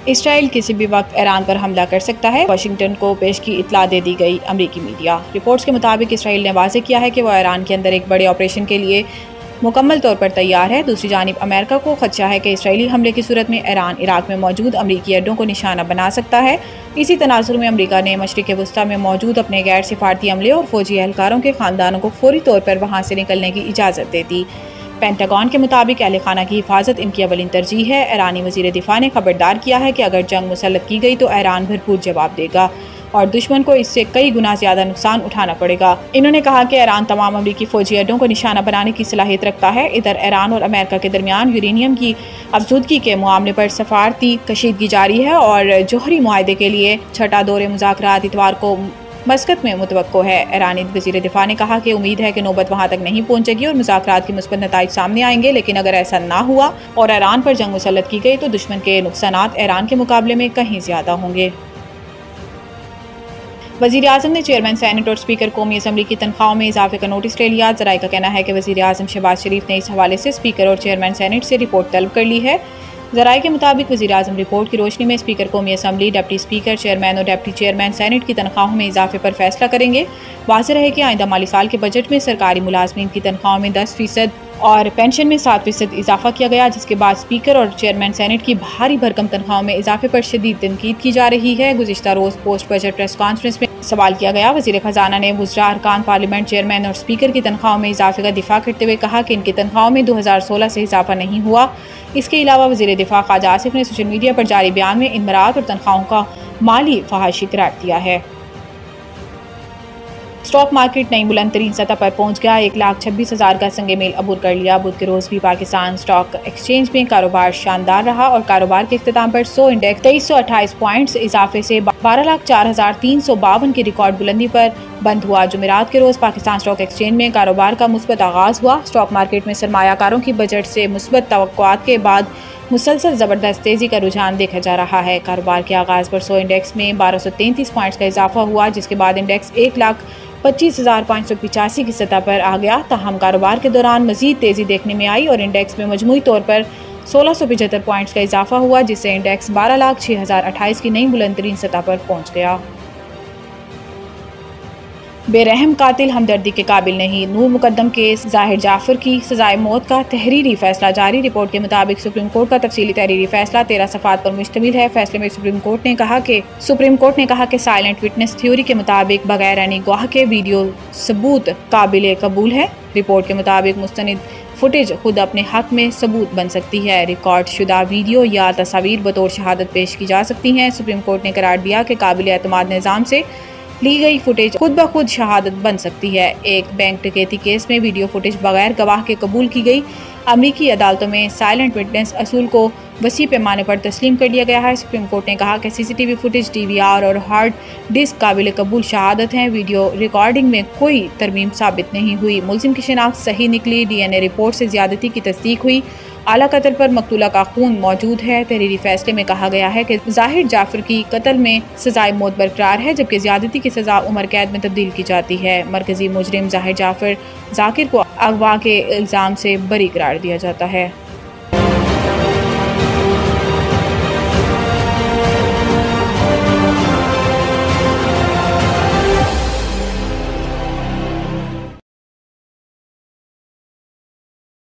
Israel किसी भी वक्त ईरान पर हमला कर सकता है, वाशिंगटन को पेश की इत्तला दे दी गई अमरीकी मीडिया। रिपोर्ट्स के मुताबिक इसराइल ने वाज़ेह किया है कि वह ईरान के अंदर एक बड़े ऑपरेशन के लिए मुकम्मल तौर पर तैयार है। दूसरी जानिब अमेरिका को खदशा है कि इसराइली हमले की सूरत में ईरान इराक में मौजूद अमरीकी अड्डों को निशाना बना सकता है। इसी तनाजुर में अमरीका ने मशरिक़ वस्ता में मौजूद अपने गैर सिफारती अमले और फौजी एहलकारों के खानदानों को फौरी तौर पर वहाँ से निकलने की इजाज़त दे दी। पेंटागन के मुताबिक अहल खाना की हिफाजत इनकी अवलिन तरजीह है। ईरानी वज़ीर दिफा ने खबरदार किया है कि अगर जंग मुसल्लत की गई तो ईरान भरपूर जवाब देगा और दुश्मन को इससे कई गुना ज्यादा नुकसान उठाना पड़ेगा। इन्होंने कहा कि ईरान तमाम अमरीकी फौजी अड्डों को निशाना बनाने की सलाहियत रखता है। इधर ईरान और अमेरिका के दरमियान यूरेनियम की अफजूदगी के मामले पर सफारती कशीदगी जारी है और जौहरी मुआहदे के लिए छठा दौरे मुज़ाकरात इतवार को मस्कत में मुतवक्को है। ईरानी वज़ीर दिफा ने कहा कि उम्मीद है कि नौबत वहाँ तक नहीं पहुँचेगी और मुज़ाकरात के मुस्बत नताइज सामने आएंगे, लेकिन अगर ऐसा ना हुआ और ईरान पर जंग मुसल्लत की गई तो दुश्मन के नुकसानात ईरान के मुकाबले में कहीं ज़्यादा होंगे। वज़ीर आज़म ने चेयरमैन सेनेट और स्पीकर कौमी असम्बली की तनख्वाहों में इजाफे का नोटिस ले लिया। ज़राए का कहना है कि वज़ीर आज़म शहबाज शरीफ ने इस हवाले से स्पीकर और चेयरमैन सेनेट से रिपोर्ट तलब कर ली है। ज़राए के मुताबिक वज़ीर आज़म रिपोर्ट की रोशनी में स्पीकर कौमी असम्बली, डिप्टी स्पीकर, चेयरमैन और डिप्टी चेयरमैन सेनेट की तनख्वाहों में इजाफे पर फैसला करेंगे। वाज़ेह रहे कि आइंदा माली साल के बजट में सरकारी मुलाजमीन की तनख्वाहों में 10% और पेंशन में 7% इजाफा किया गया, जिसके बाद स्पीकर और चेयरमैन सेनेट की भारी भरकम तनख्वाहों में इजाफे पर शदीद तनकीद की जा रही है। गुज़िश्ता रोज़ पोस्ट बजट प्रेस कॉन्फ्रेंस में सवाल किया गया। वज़ीर ख़जाना ने वज़रा अरकान पार्लियामेंट, चेयरमैन और स्पीकर की तनख्वाहों में इजाफे का दिफा करते हुए कहा कि इनकी तनख्वाहों में 2016 से इजाफा नहीं हुआ। इसके अलावा वज़ीर दिफा ख्वाजा आसिफ ने सोशल मीडिया पर जारी बयान में इन मराहत और तनख्वाहों का माली फहाशी करार दिया है। स्टॉक मार्केट नई बुलंद तरीन सतह पर पहुंच गया। 1,26,000 का संगे मेल अबूर कर लिया। बुध के रोज भी पाकिस्तान स्टॉक एक्सचेंज में कारोबार शानदार रहा और कारोबार के इख्तिताम पर 100 इंडेक्स 2328 पॉइंट्स इजाफे से 12,04,352 की रिकॉर्ड बुलंदी पर बंद हुआ। जुमेरात के रोज पाकिस्तान स्टॉक एक्सचेंज में कारोबार का मुस्बत आगाज हुआ। स्टॉक मार्केट में सरमायाकारों की बजट से मुस्बत तवक्कुआत के बाद मुसलसल ज़बरदस्त तेज़ी का रुझान देखा जा रहा है। कारोबार के आगाज़ पर 100 इंडेक्स में 1233 पॉइंट्स का इजाफा हुआ, जिसके बाद इंडेक्स 1,25,585 की सतह पर आ गया। ताहम कारोबार के दौरान मजीद तेज़ी देखने में आई और इंडेक्स में मजमूई तौर पर 1675 पॉइंट्स का इजाफा हुआ, जिससे इंडेक्स 12,06,028 की नई बुलंद तरीन सतह पर पहुँच गया। बेरहम कातिल हमदर्दी के काबिल नहीं, नूर मुकद्दम केस, ज़ाहिर जाफर की सजाए मौत का तहरीरी फैसला जारी। रिपोर्ट के मुताबिक सुप्रीम कोर्ट का तफसीली तहरीरी फैसला 13 सफ़ात पर मुश्तमिल है। फैसले में सुप्रीम कोर्ट ने कहा कि साइलेंट विटनेस थ्योरी के मुताबिक बगैर यानी गवाह के वीडियो सबूत काबिल कबूल है। रिपोर्ट के मुताबिक मुस्तनिद फुटेज खुद अपने हक में सबूत बन सकती है। रिकॉर्ड शुदा वीडियो या तस्वीर बतौर शहादत पेश की जा सकती हैं। सुप्रीम कोर्ट ने करार दिया कि काबिल एतमाद निज़ाम से ली गई फुटेज खुद ब खुद शहादत बन सकती है। एक बैंक डकैती केस में वीडियो फुटेज बगैर गवाह के कबूल की गई। अमरीकी अदालतों में साइलेंट विटनेस असूल को वसी पैमाने पर तस्लीम कर लिया गया है। सुप्रीम कोर्ट ने कहा कि CCTV फुटेज, DVR और हार्ड डिस्क काबिल कबूल शहादत हैं। वीडियो रिकॉर्डिंग में कोई तरमीम साबित नहीं हुई। मुलजिम की शिनाख्त सही निकली। DNA रिपोर्ट से ज्यादती की तस्दीक हुई। आला कत्ल पर मकतूला का खून मौजूद है। तहरीरी फैसले में कहा गया है कि ज़ाहिर जाफर की कत्ल में सजाए मौत बरकरार है, जबकि ज्यादती की सजा उम्र कैद में तब्दील की जाती है। मरकजी मुजरिम ज़ाहिर जाफर जाकिर को अगवा के इल्ज़ाम से बरी करार दिया जाता है।